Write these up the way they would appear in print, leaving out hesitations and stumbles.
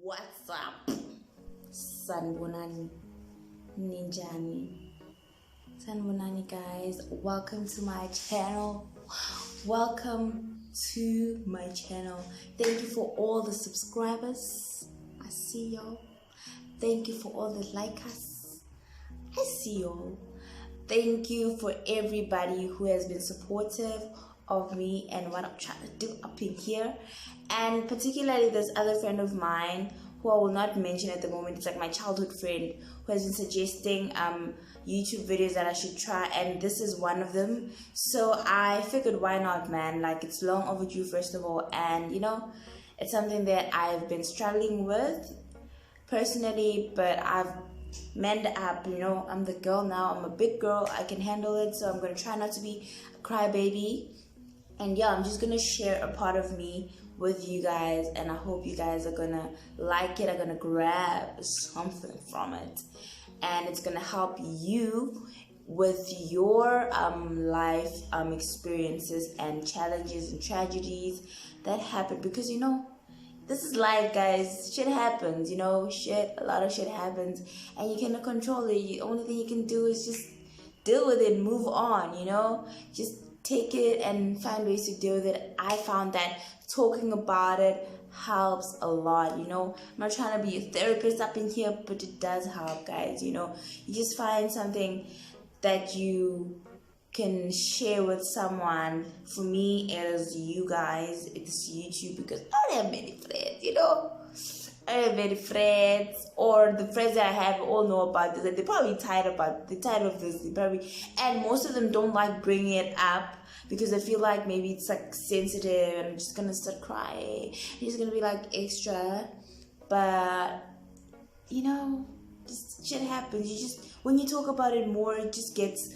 What's up? Sanbonani Ninjani. Sanbonani guys, welcome to my channel. Welcome to my channel. Thank you for all the subscribers. I see y'all. Thank you for all the likers. I see y'all. Thank you for everybody who has been supportive of me and what I'm trying to do up in here, and particularly this other friend of mine who I will not mention at the moment. It's like my childhood friend who has been suggesting YouTube videos that I should try, and this is one of them. So I figured, why not, man? Like, it's long overdue, first of all, and you know, it's something that I've been struggling with personally, but I've manned up. You know, I'm the girl now. I'm a big girl. I can handle it. So I'm gonna try not to be a crybaby. And yeah, I'm just gonna share a part of me with you guys, and I hope you guys are gonna like it, are gonna grab something from it, and it's gonna help you with your life experiences and challenges and tragedies that happen, because you know, this is life, guys. Shit happens, you know, a lot of shit happens, and you cannot control it. The only thing you can do is just deal with it, move on, you know, just take it and find ways to deal with it. I found that talking about it helps a lot, you know. I'm not trying to be a therapist up in here, but it does help, guys, you know. You just find something that you can share with someone. For me, it is you guys. It's YouTube, because I don't have many friends, you know. I don't have many friends, or the friends that I have all know about this, and they're probably tired of this. They probably, and most of them don't like bringing it up because I feel like maybe it's like sensitive, and I'm just gonna start crying. I'm just gonna be like extra, but you know, just shit happens. You just, when you talk about it more, it just gets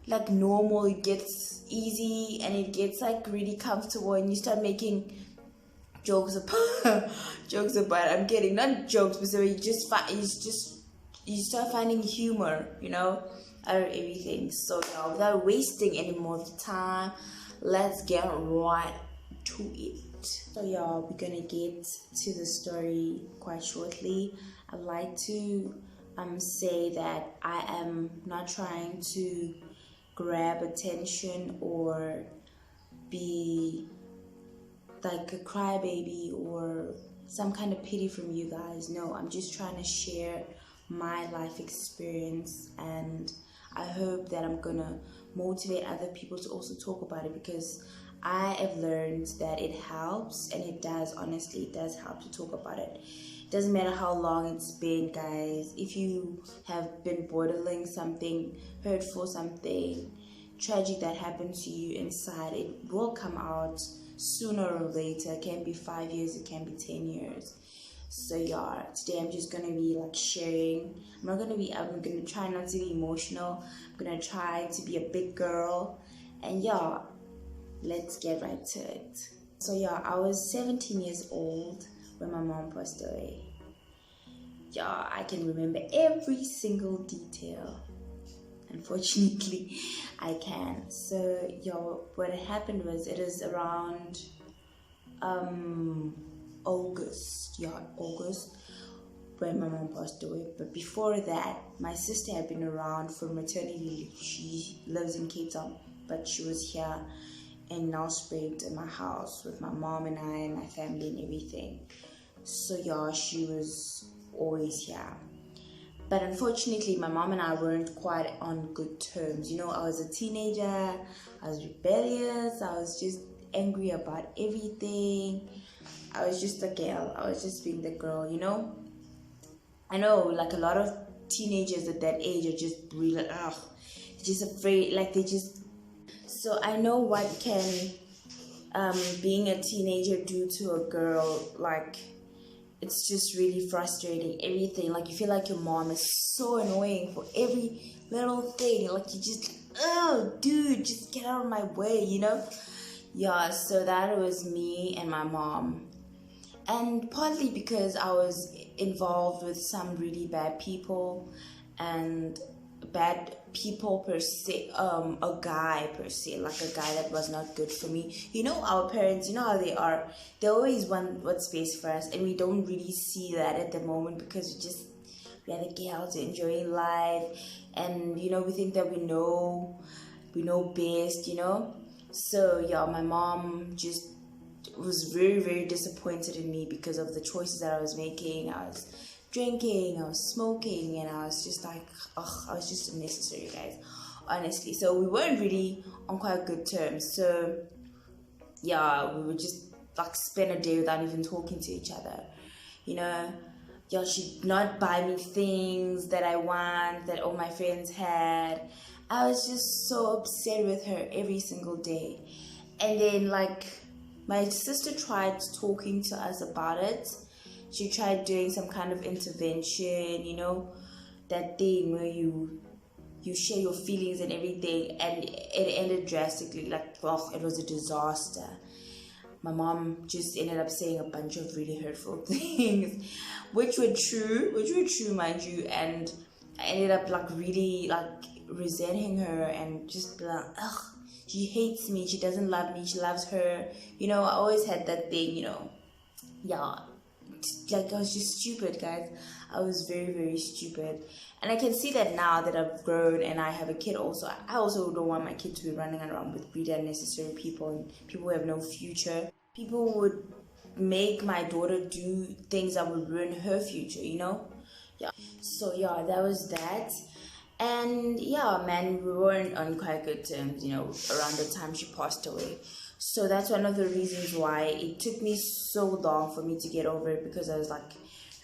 like normal. It gets easy, and it gets like really comfortable, and you start making jokes about I'm kidding, not jokes, but so you start finding humor, you know, out of everything. So now, without wasting any more time, let's get right to it. So y'all, we're gonna get to the story quite shortly. I'd like to say that I am not trying to grab attention or be like a crybaby or some kind of pity from you guys. No, I'm just trying to share my life experience, and I hope that I'm gonna motivate other people to also talk about it, because I have learned that it helps, and it does. Honestly, it does help to talk about it. It doesn't matter how long it's been, guys. If you have been battling something hurtful, something tragic that happened to you inside, it will come out sooner or later. It can be 5 years, it can be 10 years. So yeah, today I'm just gonna be like sharing. I'm gonna try not to be emotional. I'm gonna try to be a big girl, and yeah, let's get right to it. So yeah, I was 17 years old when my mom passed away. Yeah, I can remember every single detail. Unfortunately, I can. So yo, what happened was, it is around August when my mom passed away. But before that, my sister had been around for maternity leave. She lives in Cape Town, but she was here in Nelspruit in my house with my mom and I and my family and everything. So yeah, she was always here. But unfortunately, my mom and I weren't quite on good terms. You know, I was a teenager, I was rebellious, I was just angry about everything. I was just a girl, I was just being the girl, you know. I know, like, a lot of teenagers at that age are just really, just afraid, like they just... So I know what can being a teenager do to a girl. Like, it's just really frustrating, everything. Like, you feel like your mom is so annoying for every little thing. Like, you just, oh, dude, just get out of my way, you know? Yeah, so that was me and my mom. And partly because I was involved with some really bad people, and bad people per se, a guy per se, like a guy that was not good for me. You know, our parents, you know how they are. They always want what's best for us, and we don't really see that at the moment because we are the girls enjoying life, and you know, we think that we know best, you know. So yeah, my mom just was very, very disappointed in me because of the choices that I was making. I was drinking, I was smoking, and I was just like, ugh, I was just unnecessary, guys, honestly. So we weren't really on quite good terms. So yeah, we would just like spend a day without even talking to each other, you know. Yeah, she'd not buy me things that I want, that all my friends had. I was just so upset with her every single day. And then like my sister tried talking to us about it. She tried doing some kind of intervention, you know, that thing where you share your feelings and everything, and it ended drastically. Like, well, it was a disaster. My mom just ended up saying a bunch of really hurtful things, which were true, mind you, and I ended up like really like resenting her and just be like, ugh, she hates me, she doesn't love me, she loves her, you know. I always had that thing, you know. Yeah, like I was just stupid, guys. I was very, very stupid, and I can see that now that I've grown and I have a kid. Also, I also don't want my kid to be running around with really unnecessary people and people who have no future. People would make my daughter do things that would ruin her future, you know. Yeah, so yeah, that was that. And yeah, man, we weren't on quite good terms, you know, around the time she passed away. So that's one of the reasons why it took me so long for me to get over it, because I was like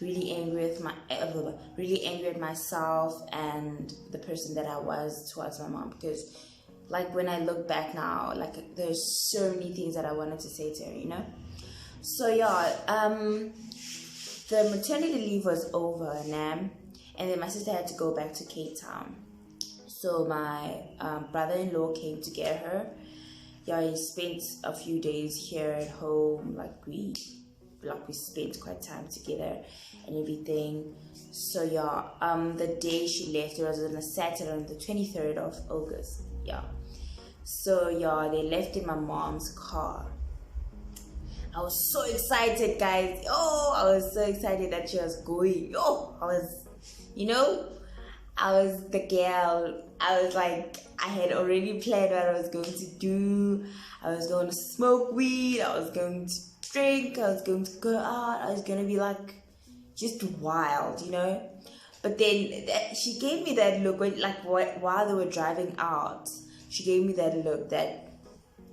really angry at myself and the person that I was towards my mom. Because like when I look back now, like there's so many things that I wanted to say to her, you know. So yeah, the maternity leave was over, and then my sister had to go back to Cape Town. So my brother-in-law came to get her. Yeah, he spent a few days here at home. Like we spent quite time together and everything. So yeah, the day she left, it was on a Saturday, on the 23rd of August. Yeah. So yeah, they left in my mom's car. I was so excited, guys. Oh, I was so excited that she was going. Oh, I was, you know, I was the girl. I was like, I had already planned what I was going to do. I was going to smoke weed. I was going to drink. I was going to go out. I was going to be like, just wild, you know. But then she gave me that look when, like, while they were driving out. She gave me that look that,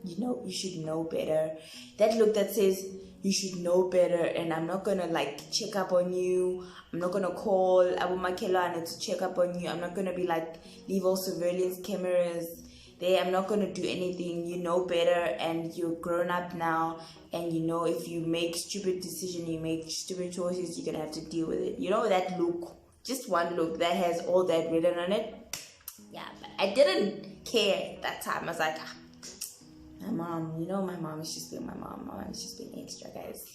you know, you should know better. That look that says you should know better, and I'm not gonna like check up on you. I'm not gonna call Abu Makelana to check up on you. I'm not gonna be like leave all surveillance cameras there. I'm not gonna do anything. You know better, and you're grown up now, and you know if you make stupid decisions, you make stupid choices, you're gonna have to deal with it. You know that look, just one look that has all that written on it. Yeah, but I didn't care at that time. I was like, my mom, you know, my mom is just being my mom. My mom is just being extra, guys.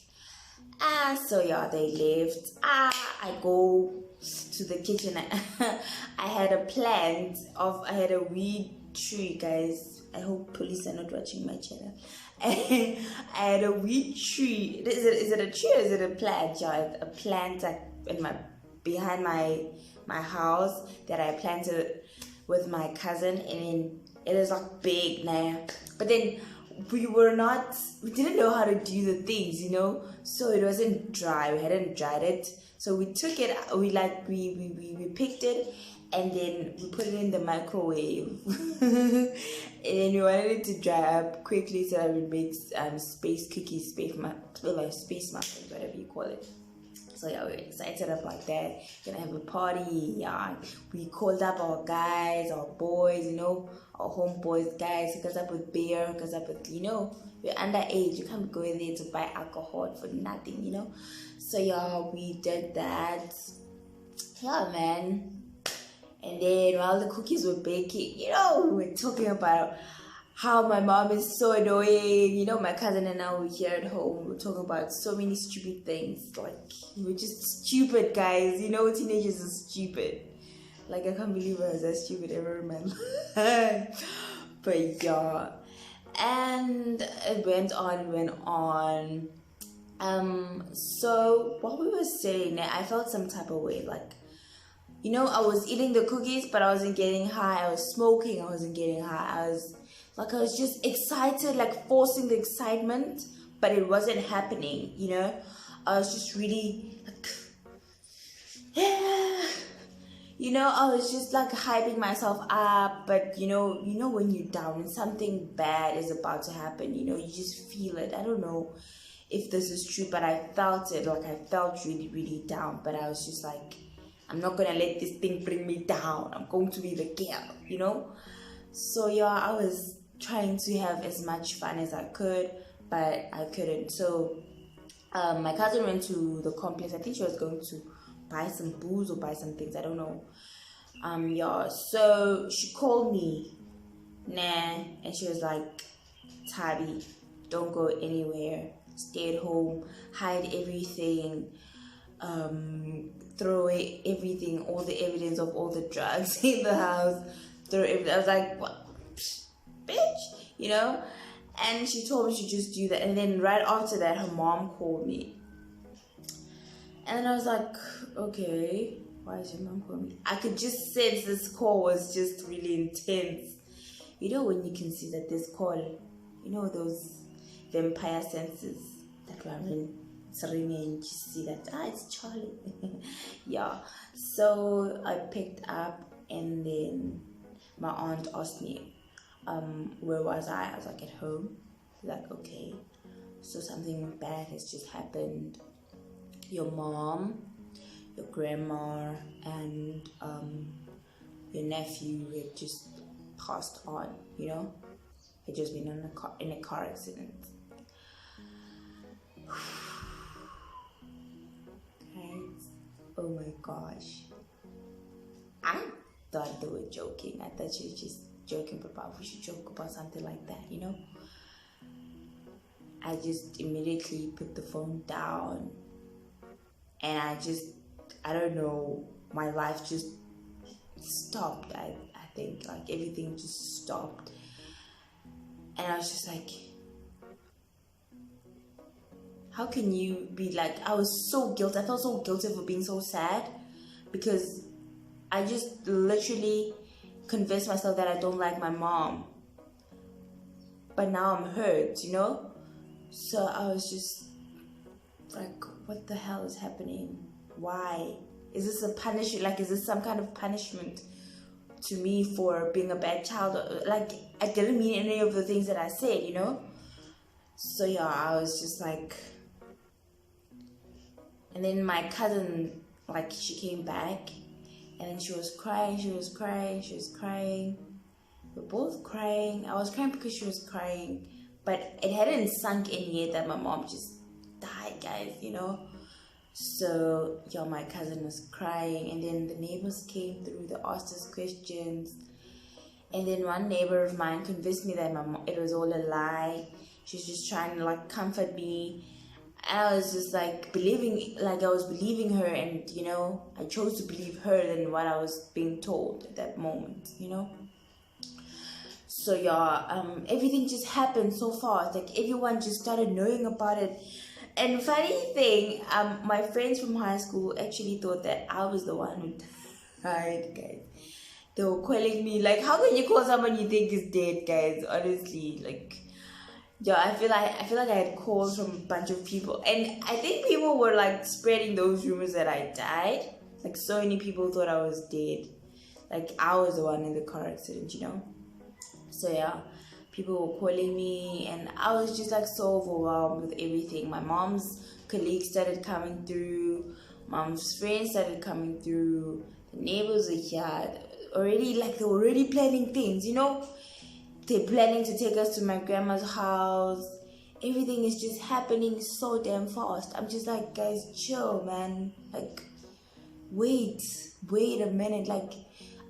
So yeah, they left. I go to the kitchen. I had a weed tree, guys. I hope police are not watching my channel. I had a weed tree. Is it a tree or is it a plant? Yeah, a plant behind my house that I planted with my cousin, and then it is like big now. But then we didn't know how to do the things, you know, so it wasn't dry. We hadn't dried it, so we took it. We picked it, and then we put it in the microwave. And then we wanted it to dry up quickly so that we made space cookies, space muffins, whatever you call it. So yeah, we're excited about that. Gonna have a party. Yeah, we called up our guys, our boys, you know, our homeboys, guys. Hook us up with beer, hook us up with, you know, we're underage. You can't go in there to buy alcohol for nothing, you know. So yeah, we did that. Yeah, man. And then while the cookies were baking, you know, we were talking about how my mom is so annoying. You know, my cousin and I were here at home. We're talking about so many stupid things. Like, we're just stupid, guys. You know, teenagers are stupid. Like, I can't believe I was that stupid ever in my life. But yeah, and it went on. So what we were saying, I felt some type of way, like, you know, I was eating the cookies, but I wasn't getting high. I was smoking, I wasn't getting high. I was just excited, like forcing the excitement, but it wasn't happening, you know. I was just really like, yeah. You know, I was just like hyping myself up, but you know when you're down and something bad is about to happen, you know, you just feel it. I don't know if this is true, but I felt it. Like, I felt really, really down, but I was just like, I'm not gonna let this thing bring me down. I'm going to be the girl, you know. So yeah, I was trying to have as much fun as I could, but I couldn't. So my cousin went to the complex. I think she was going to buy some booze or buy some things, I don't know. Yeah, so she called me, and she was like, Tabi, don't go anywhere, stay at home, hide everything, throw away everything, all the evidence of all the drugs in the house, throw everything. I was like, what, bitch, you know. And she told me to just do that, and then right after that her mom called me. And I was like, okay, why is your mom calling me? I could just sense this call was just really intense. You know, when you can see that this call, you know, those vampire senses that were ringing, and you see that, it's Charlie. Yeah. So I picked up, and then my aunt asked me, where was I? I was like, at home. Like, okay, so something bad has just happened. Your mom, your grandma, and your nephew had just passed on, you know. Had just been in a car accident. Guys, oh my gosh, I thought they were joking. I thought she was just joking, but we should joke about something like that, you know. I just immediately put the phone down, and I don't know, my life just stopped. I think, like, everything just stopped, and I was just like, how can you be like, I was so guilty. I felt so guilty for being so sad, because I just literally convinced myself that I don't like my mom, but now I'm hurt, you know. So I was just like, what the hell is happening? Why? Is this a punishment? Like, is this some kind of punishment to me for being a bad child? Like, I didn't mean any of the things that I said, you know. So yeah, I was just like, and then my cousin, like, she came back, and then she was crying. We're both crying. I was crying because she was crying, but it hadn't sunk in yet that my mom just died, guys, you know. So yeah, my cousin was crying, and then the neighbors came through. They asked us questions, and then one neighbor of mine convinced me that it was all a lie. She was just trying to, like, comfort me. And I was just like I was believing her, and you know, I chose to believe her than what I was being told at that moment, you know. So yeah, everything just happened so fast. Like, everyone just started knowing about it. And funny thing, my friends from high school actually thought that I was the one who died, guys. They were calling me, like, how can you call someone you think is dead, guys? Honestly, like, yeah, I feel like I had calls from a bunch of people, and I think people were like spreading those rumors that I died. Like, so many people thought I was dead. Like, I was the one in the car accident, you know. So yeah, people were calling me, and I was just like so overwhelmed with everything. My mom's colleagues started coming through, mom's friends started coming through, the neighbors were here already. Like, they were already planning things, you know. They're planning to take us to my grandma's house. Everything is just happening so damn fast. I'm just like, guys, chill, man. Like, wait a minute. Like,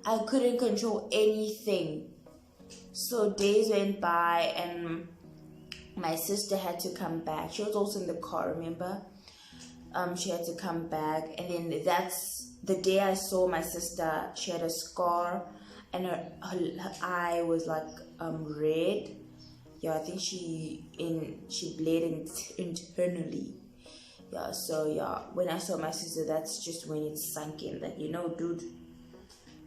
I couldn't control anything. So days went by, and my sister had to come back. She was also in the car, remember? she had to come back, and then that's the day I saw my sister. She had a scar, and her eye was like red. Yeah, I think she bled internally. Yeah, so yeah, when I saw my sister, that's just when it sunk in that, dude,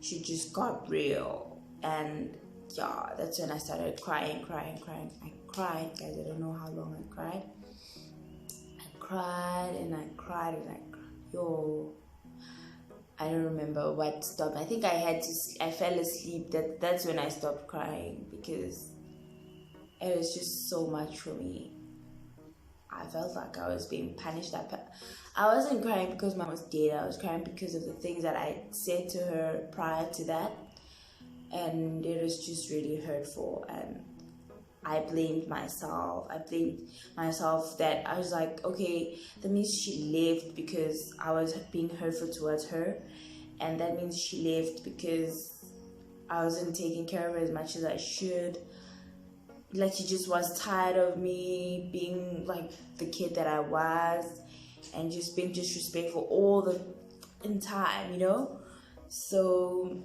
she just got real. And yeah, that's when I started crying. I cried, guys. I don't know how long I cried. I cried and I cried. Yo, I don't remember what stopped. I think I fell asleep. That's when I stopped crying, because it was just so much for me. I felt like I was being punished. I wasn't crying because my mom was dead. I was crying because of the things that I said to her prior to that. And it was just really hurtful. And I blamed myself. That I was like, okay, that means she left because I was being hurtful towards her. And that means she left because I wasn't taking care of her as much as I should. Like, she just was tired of me being like the kid that I was and just being disrespectful all the time, So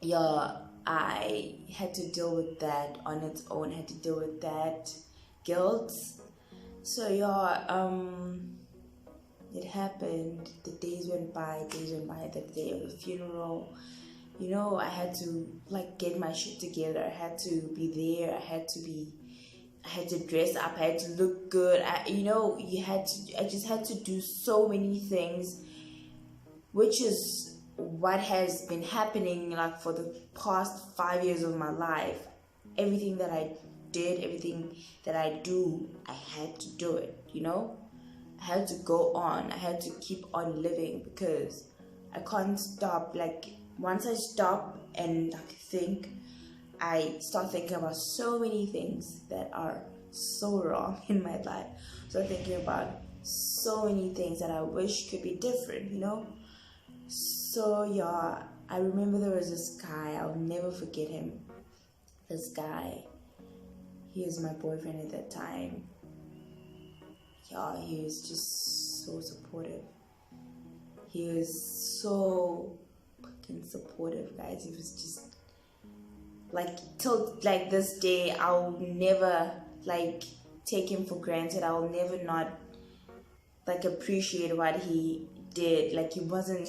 yeah, I had to deal with that on its own. I had to deal with that guilt. So yeah, it happened. The days went by. The day of the funeral, I had to get my shit together. I had to be there. I had to dress up. I had to look good. I just had to do so many things, which is what has been happening for the past 5 years of my life. Everything that I did, everything that I do, I had to do it, I had to go on. I had to keep on living, because I can't stop. Once I stop and think, I start thinking about so many things that are so wrong in my life. So thinking about so many things that I wish could be different, So yeah, I remember there was this guy. I'll never forget him. This guy, he was my boyfriend at that time. Yeah, he was just so supportive. He was so fucking supportive, guys. He was just till this day, I'll never take him for granted. I'll never not appreciate what he did. He wasn't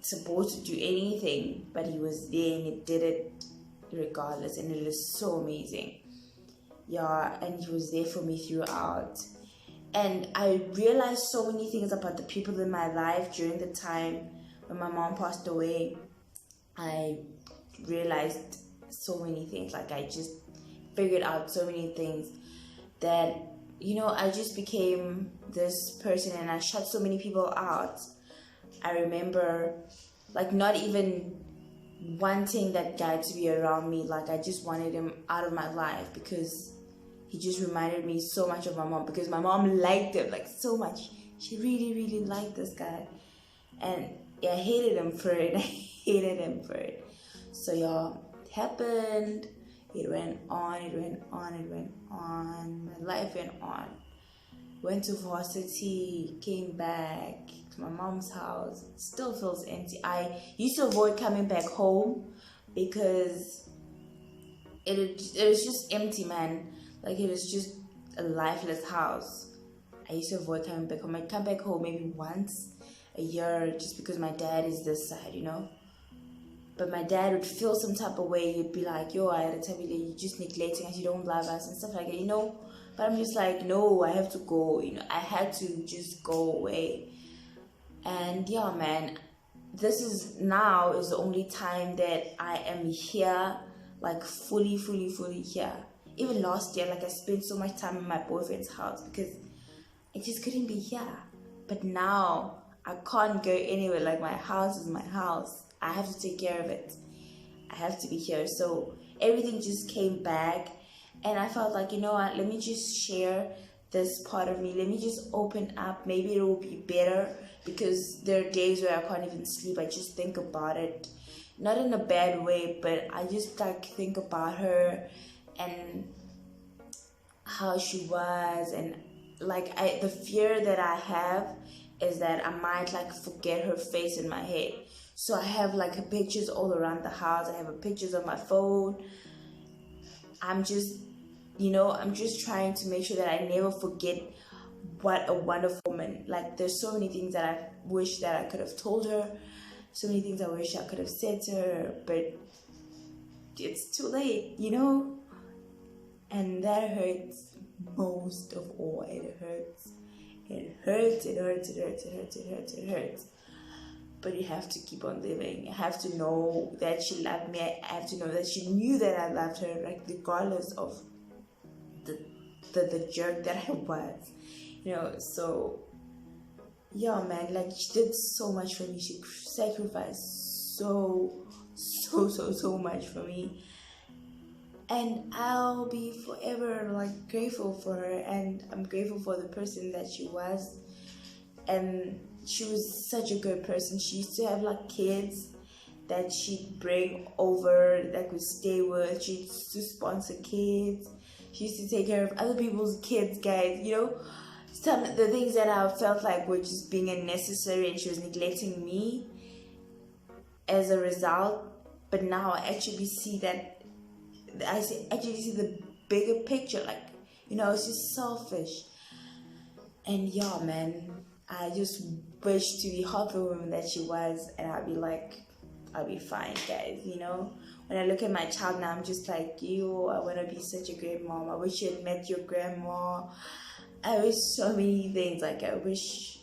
supposed to do anything, but he was there and he did it regardless, and it was so amazing. Yeah, and he was there for me throughout. And I realized so many things about the people in my life during the time when my mom passed away. I realized so many things. I just figured out so many things that, I just became this person, and I shut so many people out. I remember, not even wanting that guy to be around me. I just wanted him out of my life, because he just reminded me so much of my mom, because my mom liked him so much. She really, really liked this guy. And I hated him for it. So yeah, it happened. It went on. My life went on. Went to varsity, came back to my mom's house. It still feels empty. I used to avoid coming back home because it was just empty, man. It was just a lifeless house. I used to avoid coming back home. I'd come back home maybe once a year, just because my dad is this side, But my dad would feel some type of way. He'd be like, yo, I had to tell you that you're just neglecting us, you don't love us and stuff like that, But I'm just no, I have to go, I had to just go away. And yeah, man, this is the only time that I am here, fully here. Even last year, I spent so much time in my boyfriend's house because I just couldn't be here. But now I can't go anywhere. My house is my house. I have to take care of it. I have to be here. So everything just came back, and I felt you know what, let me just share this part of me. Let me just open up. Maybe it will be better, because there are days where I can't even sleep. I just think about it. Not in a bad way, but I just think about her and how she was, and the fear that I have is that I might like forget her face in my head. So I have like her pictures all around the house. I have her pictures on my phone. I'm just trying to make sure that I never forget what a wonderful woman. Like, there's so many things that I wish that I could have told her, so many things I wish I could have said to her, but it's too late, and that hurts most of all. It hurts. But you have to keep on living. I have to know that she loved me. I have to know that she knew that I loved her, like, regardless of the jerk that I was, so yeah, man, like, she did so much for me. She sacrificed so much for me, and I'll be forever like grateful for her, and I'm grateful for the person that she was. And she was such a good person. She used to have like kids that she'd bring over, that would stay with. She used to sponsor kids. She used to take care of other people's kids, guys. Some of the things that I felt like were just being unnecessary, and she was neglecting me as a result. But now I actually see that, actually see the bigger picture. Like, it's just selfish. And yeah, man, I just wish to be half the woman that she was, and I'll be fine, guys. When I look at my child now, I'm just like, I want to be such a great mom. I wish you had met your grandma. I wish so many things. Like, I wish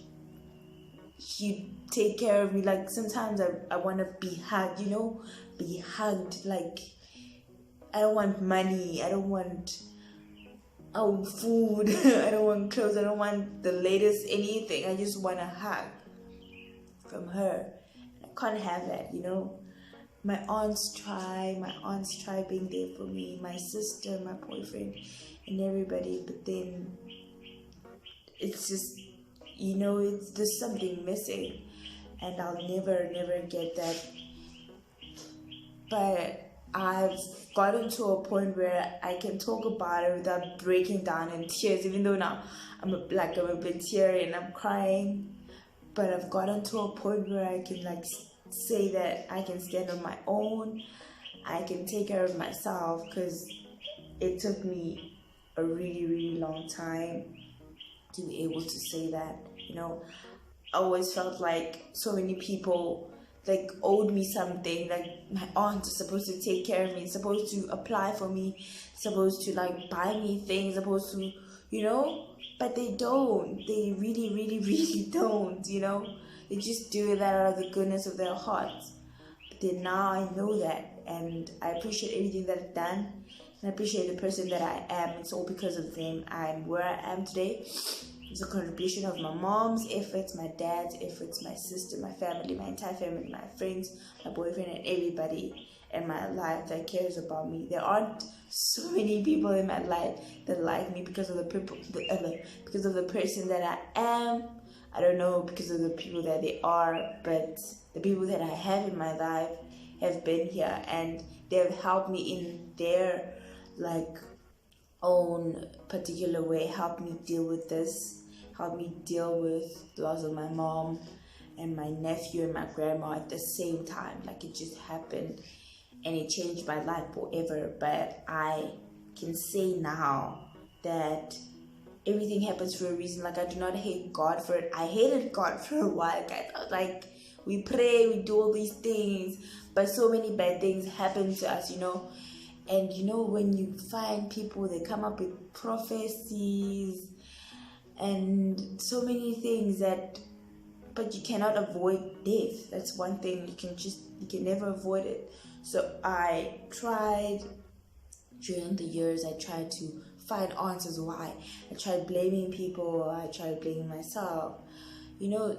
she'd take care of me. Like, sometimes I want to be hugged, be hugged. Like, I don't want money. I don't want food. I don't want clothes. I don't want the latest anything. I just want a hug from her. I can't have that, My aunts try being there for me, my sister, my boyfriend, and everybody, but then it's just, there's something missing, and I'll never get that. But I've gotten to a point where I can talk about it without breaking down in tears, even though now I'm a bit teary and I'm crying. But I've gotten to a point where I can like say that I can stand on my own. I can take care of myself, because it took me a really, really long time to be able to say that. I always felt like so many people like owed me something. Like, my aunt is supposed to take care of me, supposed to apply for me, supposed to like buy me things, supposed to, but they don't. They really, really, really don't. They just do that out of the goodness of their hearts. But then now I know that, and I appreciate everything that I've done, and I appreciate the person that I am. It's all because of them. I'm where I am today. It's a contribution of my mom's efforts, my dad's efforts, my sister, my family, my entire family, my friends, my boyfriend, and everybody in my life that cares about me. There aren't so many people in my life that like me because of because of the person that I am. I don't know, because of the people that they are, but the people that I have in my life have been here, and they've helped me in their like own particular way, helped me deal with this, helped me deal with the loss of my mom and my nephew and my grandma at the same time. Like, it just happened, and it changed my life forever. But I can say now that everything happens for a reason. Like, I do not hate God for it. I hated God for a while, guys. I was like, we pray, we do all these things, but so many bad things happen to us, And when you find people, they come up with prophecies and so many things but you cannot avoid death. That's one thing. You can never avoid it. So I tried, during the years, I tried to find answers why. I tried blaming people, I tried blaming myself.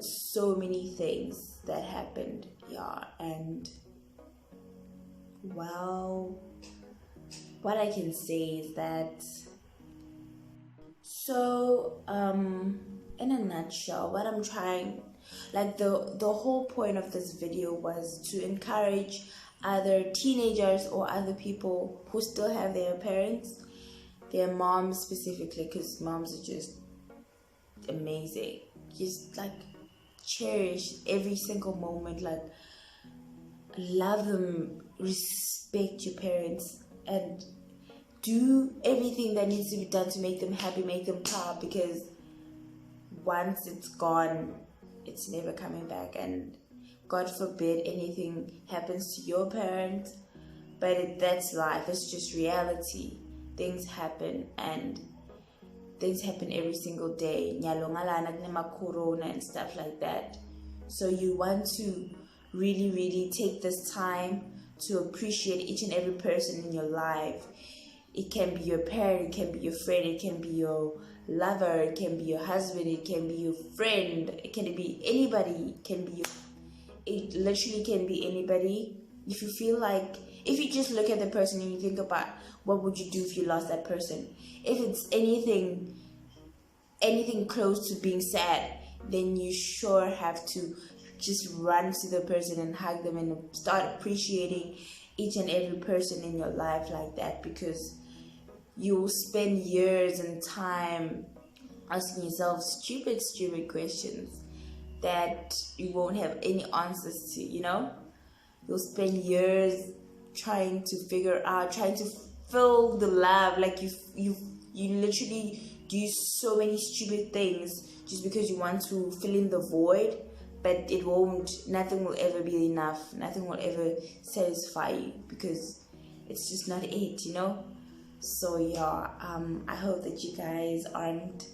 So many things that happened. Yeah, and well, what I can say is that, so in a nutshell, what I'm trying, like the whole point of this video was to encourage either teenagers or other people who still have their parents, their moms specifically, because moms are just amazing. Just like cherish every single moment, like love them, respect your parents, and do everything that needs to be done to make them happy, make them proud, because once it's gone, it's never coming back. And God forbid anything happens to your parents, but that's life. It's just reality. Things happen, and things happen every single day. Corona and stuff like that. So you want to really, really take this time to appreciate each and every person in your life. It can be your parent, it can be your friend, it can be your lover, it can be your husband, it can be your friend, it can be anybody, it literally can be anybody. If you feel like, if you just look at the person and you think about what would you do if you lost that person, if it's anything close to being sad, then you sure have to just run to the person and hug them and start appreciating each and every person in your life like that, because you will spend years and time asking yourself stupid questions that you won't have any answers to, You'll spend years trying to figure out, trying to fill the love, like you literally do so many stupid things just because you want to fill in the void, but it won't, nothing will ever be enough, nothing will ever satisfy you, because it's just not it, So yeah, I hope that you guys aren't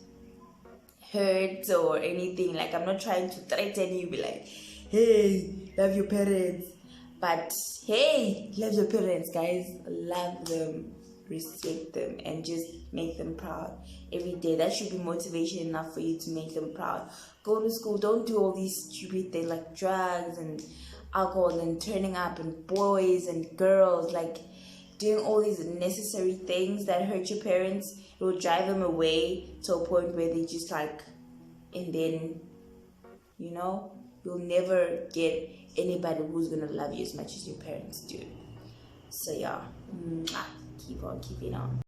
hurt or anything. Like, I'm not trying to threaten you, be like, hey, love your parents, but hey, love your parents, guys. Love them, respect them, and just make them proud every day. That should be motivation enough for you to make them proud. Go to school, don't do all these stupid things like drugs and alcohol and turning up and boys and girls, like doing all these unnecessary things that hurt your parents. It will drive them away to a point where they just like, and then you'll never get anybody who's gonna love you as much as your parents do. So yeah, keep on keeping on.